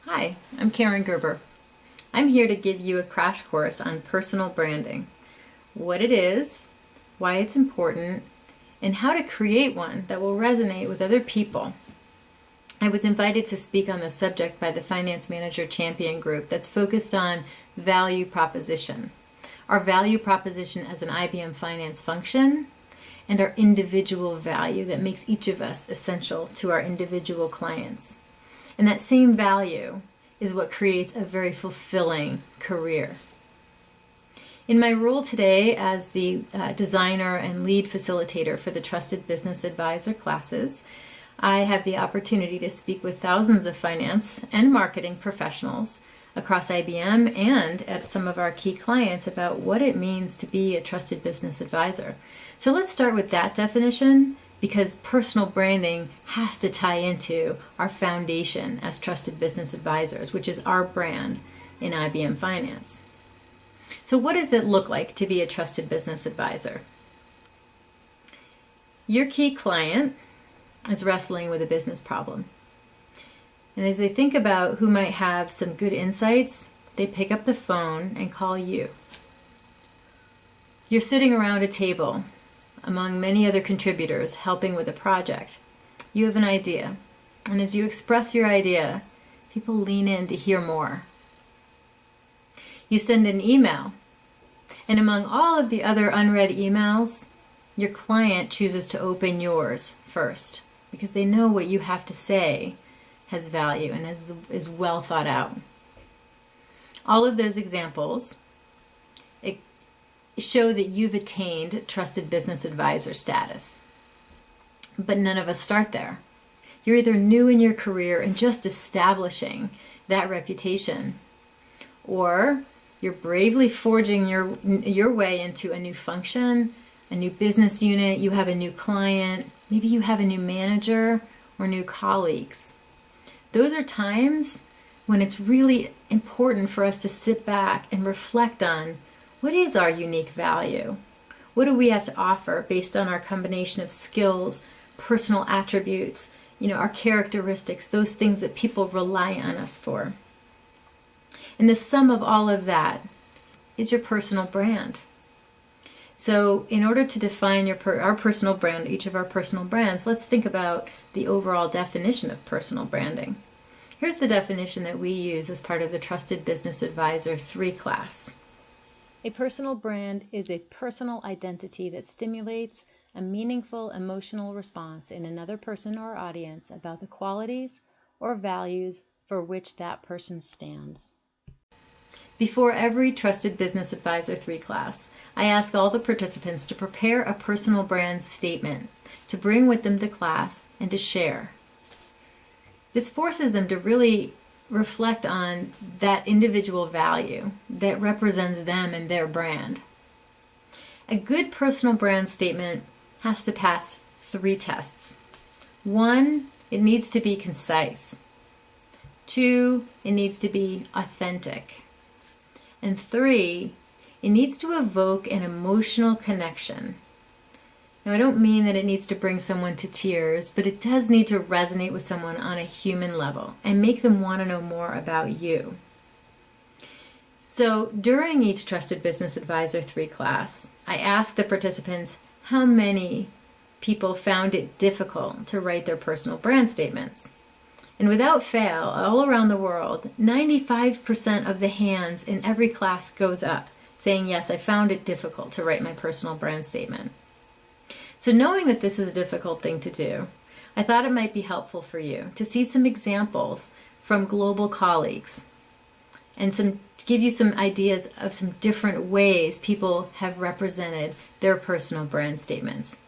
Hi, I'm Caryn Gerber. I'm here to give you a crash course on personal branding, what it is, why it's important, and how to create one that will resonate with other people. I was invited to speak on this subject by the Finance Manager Champion Group that's focused on value proposition. Our value proposition as an IBM finance function and our individual value that makes each of us essential to our individual clients. And that same value is what creates a very fulfilling career. In my role today as the designer and lead facilitator for the Trusted Business Advisor classes, I have the opportunity to speak with thousands of finance and marketing professionals across IBM and at some of our key clients about what it means to be a trusted business advisor. So let's start with that definition, because personal branding has to tie into our foundation as trusted business advisors, which is our brand in IBM Finance. So what does it look like to be a trusted business advisor? Your key client is wrestling with a business problem. And as they think about who might have some good insights, they pick up the phone and call you. You're sitting around a table among many other contributors helping with a project. You have an idea, and as you express your idea, people lean in to hear more. You send an email, and among all of the other unread emails, your client chooses to open yours first because they know what you have to say has value and is well thought out. All of those examples show that you've attained trusted business advisor status. But none of us start there. You're either new in your career and just establishing that reputation, or you're bravely forging your way into a new function, a new business unit, you have a new client, maybe you have a new manager or new colleagues. Those are times when it's really important for us to sit back and reflect on what is our unique value? What do we have to offer based on our combination of skills, personal attributes, our characteristics, those things that people rely on us for? And the sum of all of that is your personal brand. So in order to define our personal brand, each of our personal brands, let's think about the overall definition of personal branding. Here's the definition that we use as part of the Trusted Business Advisor 3 class. A personal brand is a personal identity that stimulates a meaningful emotional response in another person or audience about the qualities or values for which that person stands. Before every Trusted Business Advisor 3 class, I ask all the participants to prepare a personal brand statement to bring with them to class and to share. This forces them to really reflect on that individual value that represents them and their brand. A good personal brand statement has to pass 3 tests. 1, it needs to be concise. 2, it needs to be authentic. And 3, it needs to evoke an emotional connection. Now, I don't mean that it needs to bring someone to tears, but it does need to resonate with someone on a human level and make them want to know more about you. So during each Trusted Business Advisor 3 class, I ask the participants how many people found it difficult to write their personal brand statements. And without fail, all around the world, 95% of the hands in every class goes up, saying, yes, I found it difficult to write my personal brand statement. So knowing that this is a difficult thing to do, I thought it might be helpful for you to see some examples from global colleagues and to give you some ideas of some different ways people have represented their personal brand statements.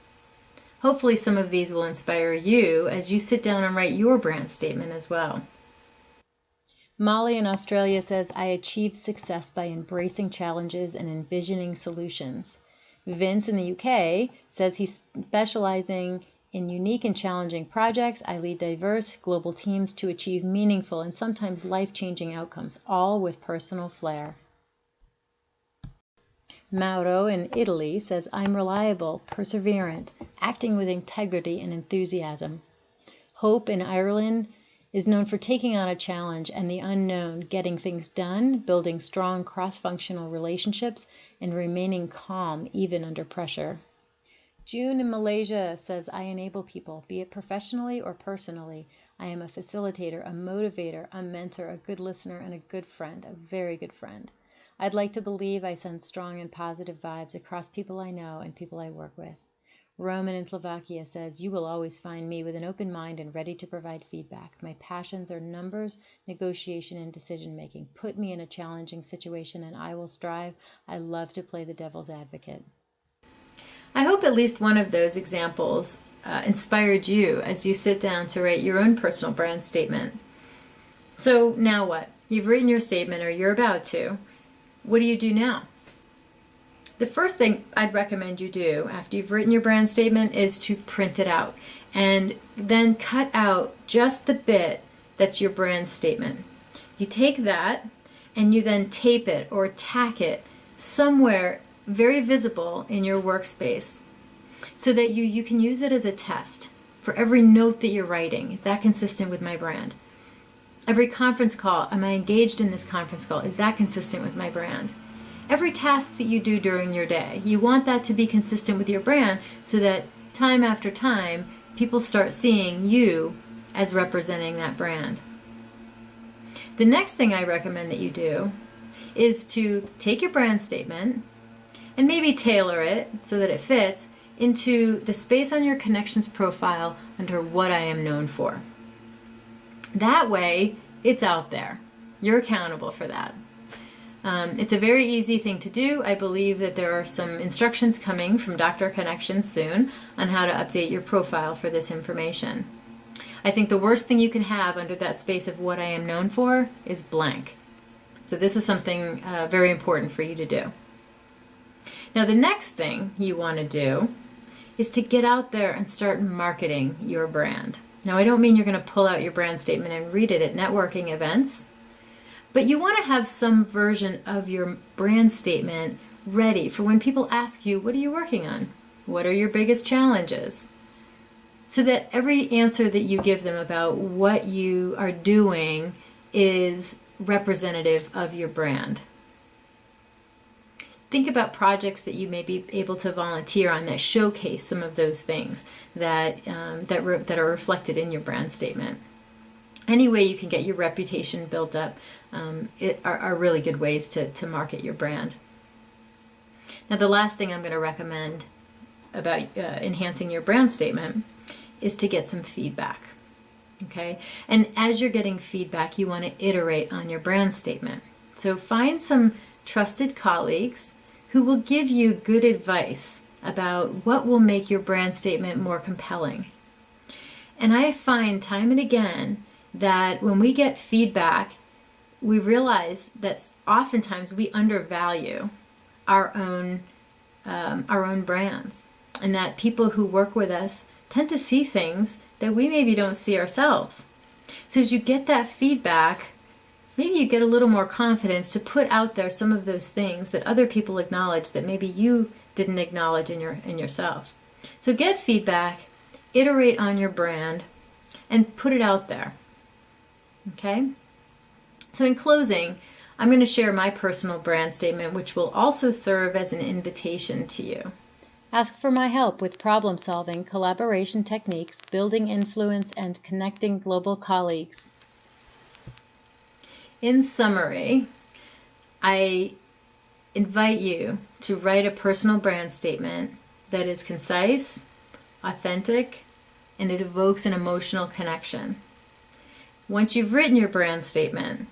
Hopefully some of these will inspire you as you sit down and write your brand statement as well. Molly in Australia says, I achieved success by embracing challenges and envisioning solutions. Vince in the UK says he's specializing in unique and challenging projects. I lead diverse global teams to achieve meaningful and sometimes life-changing outcomes, all with personal flair. Mauro in Italy says, I'm reliable, perseverant, acting with integrity and enthusiasm. Hope in Ireland is known for taking on a challenge and the unknown, getting things done, building strong cross-functional relationships, and remaining calm even under pressure. June in Malaysia says, I enable people, be it professionally or personally. I am a facilitator, a motivator, a mentor, a good listener, and a good friend, a very good friend. I'd like to believe I send strong and positive vibes across people I know and people I work with. Roman in Slovakia says, you will always find me with an open mind and ready to provide feedback. My passions are numbers, negotiation, and decision making. Put me in a challenging situation and I will strive. I love to play the devil's advocate. I hope at least one of those examples inspired you as you sit down to write your own personal brand statement. So now what? You've written your statement, or you're about to. What do you do now? The first thing I'd recommend you do after you've written your brand statement is to print it out and then cut out just the bit that's your brand statement. You take that and you then tape it or tack it somewhere very visible in your workspace so that you can use it as a test for every note that you're writing. Is that consistent with my brand? Every conference call, am I engaged in this conference call? Is that consistent with my brand? Every task that you do during your day, you want that to be consistent with your brand so that time after time, people start seeing you as representing that brand. The next thing I recommend that you do is to take your brand statement and maybe tailor it so that it fits into the space on your connections profile under what I am known for. That way, it's out there. You're accountable for that. It's a very easy thing to do. I believe that there are some instructions coming from Dr. Connections soon on how to update your profile for this information. I think the worst thing you can have under that space of what I am known for is blank. So this is something very important for you to do. Now the next thing you want to do is to get out there and start marketing your brand. Now I don't mean you're going to pull out your brand statement and read it at networking events, but you want to have some version of your brand statement ready for when people ask you, what are you working on? What are your biggest challenges? So that every answer that you give them about what you are doing is representative of your brand. Think about projects that you may be able to volunteer on that showcase some of those things that are reflected in your brand statement. Any way you can get your reputation built up are really good ways to market your brand. Now the last thing I'm going to recommend about enhancing your brand statement is to get some feedback. Okay? And as you're getting feedback, you want to iterate on your brand statement. So find some trusted colleagues who will give you good advice about what will make your brand statement more compelling. And I find time and again that when we get feedback, we realize that oftentimes we undervalue our own brands, and that people who work with us tend to see things that we maybe don't see ourselves. So as you get that feedback, maybe you get a little more confidence to put out there some of those things that other people acknowledge that maybe you didn't acknowledge in yourself. So get feedback, iterate on your brand, and put it out there. Okay? So in closing, I'm going to share my personal brand statement, which will also serve as an invitation to you. Ask for my help with problem solving, collaboration techniques, building influence, and connecting global colleagues. In summary, I invite you to write a personal brand statement that is concise, authentic, and it evokes an emotional connection. Once you've written your brand statement,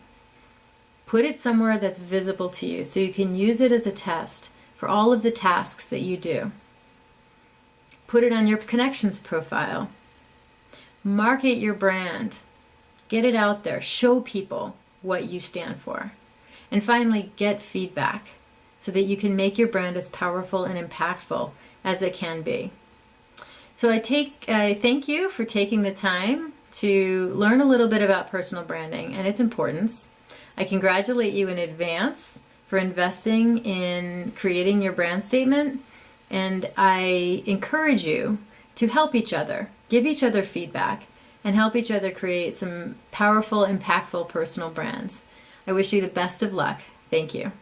put it somewhere that's visible to you so you can use it as a test for all of the tasks that you do. Put it on your connections profile. Market your brand. Get it out there. Show people what you stand for. And finally, get feedback so that you can make your brand as powerful and impactful as it can be. So I thank you for taking the time to learn a little bit about personal branding and its importance. I congratulate you in advance for investing in creating your brand statement, and I encourage you to help each other, give each other feedback, and help each other create some powerful, impactful personal brands. I wish you the best of luck. Thank you.